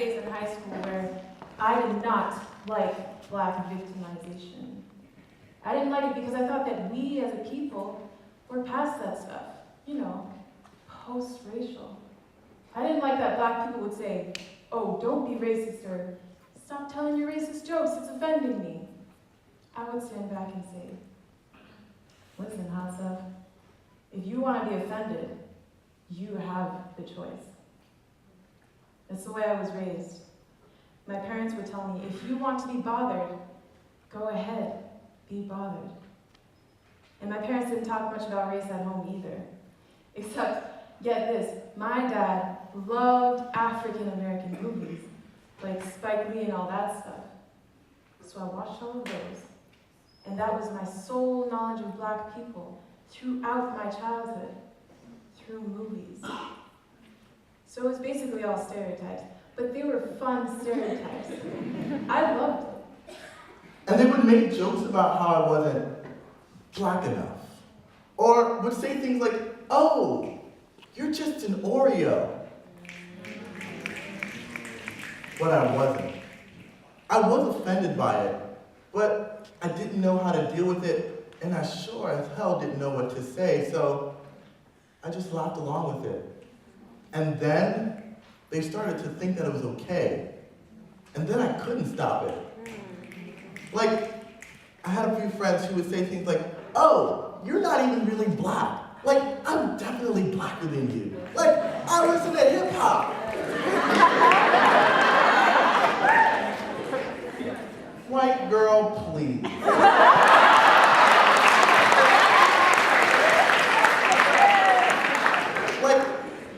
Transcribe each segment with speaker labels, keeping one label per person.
Speaker 1: phase in high school where I did not like Black victimization. I didn't like it because I thought that we as a people were past that stuff, you know, post-racial. I didn't like that Black people would say, oh, don't be racist, or stop telling your racist jokes, it's offending me. I would stand back and say, listen, hot stuff, if you want to be offended, you have the choice. That's the way I was raised. My parents would tell me, if you want to be bothered, go ahead, be bothered. And my parents didn't talk much about race at home either. Except, get this, my dad loved African American movies, like Spike Lee and all that stuff. So I watched all of those. And that was my sole knowledge of Black people throughout my childhood, through movies. So it was basically all stereotypes, but they were fun stereotypes. I loved it.
Speaker 2: And they would make jokes about how I wasn't Black enough. Or would say things like, oh, you're just an Oreo. But I wasn't. I was offended by it, but I didn't know how to deal with it, and I sure as hell didn't know what to say, so I just laughed along with it. And then they started to think that it was okay. And then I couldn't stop it. Like, I had a few friends who would say things like, oh, you're not even really Black. Like, I'm definitely Blacker than you. Like, I listen to hip hop. White girl, please. Like,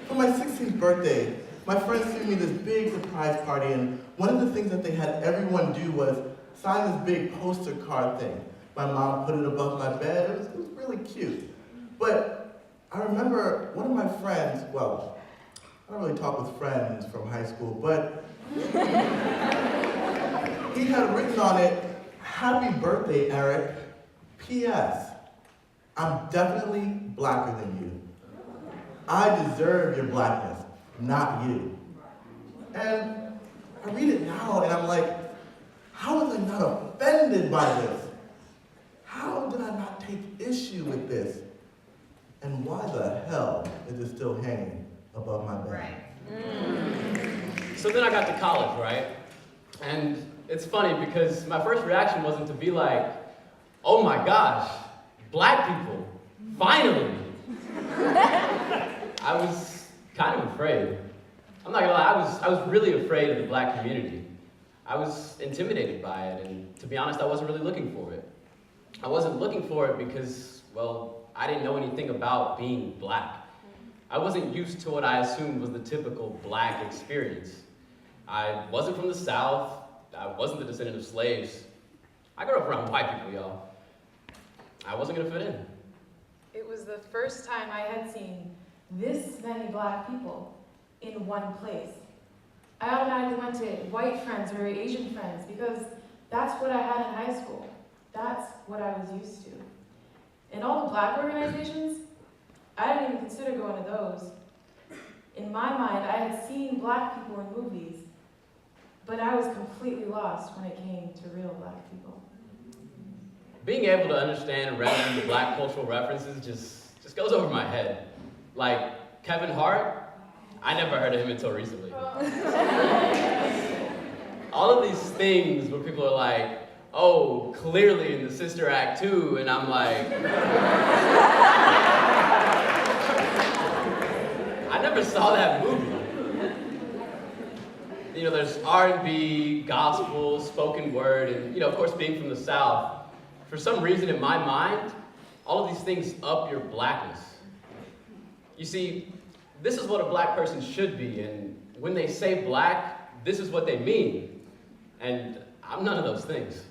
Speaker 2: for my 16th birthday, my friends threw me this big surprise party, and one of the things that they had everyone do was sign this big poster card thing. My mom put it above my bed. It was really cute. But I remember one of my friends, well, I don't really talk with friends from high school, but he had written on it, happy birthday, Eric. P.S. I'm definitely Blacker than you. I deserve your Blackness, not you. And I read it now and I'm like, how was I not offended by this? How did I not take issue with this? And why the hell is it still hanging above my bed?
Speaker 3: Right. So then I got to college, right? And it's funny because my first reaction wasn't to be like, oh my gosh, Black people, finally. I was kind of afraid. I'm not gonna lie, I was really afraid of the Black community. I was intimidated by it, and to be honest, I wasn't really looking for it. I wasn't looking for it because, well, I didn't know anything about being Black. I wasn't used to what I assumed was the typical Black experience. I wasn't from the South. I wasn't the descendant of slaves. I grew up around white people, y'all. I wasn't gonna fit in.
Speaker 1: It was the first time I had seen this many Black people in one place. I automatically went to white friends or Asian friends because that's what I had in high school. That's what I was used to. And all the Black organizations, I didn't even consider going to those. In my mind, I had seen Black people in movies, but I was completely lost when it came to real Black people.
Speaker 3: Being able to understand random Black cultural references just goes over my head. Like Kevin Hart, I never heard of him until recently. All of these things where people are like, oh, clearly in the Sister Act 2, and I'm like, I never saw that movie. You know, there's R&B, gospel, spoken word, and, you know, of course, being from the South, for some reason in my mind, all of these things up your Blackness. You see, this is what a Black person should be, and when they say Black, this is what they mean. And I'm none of those things.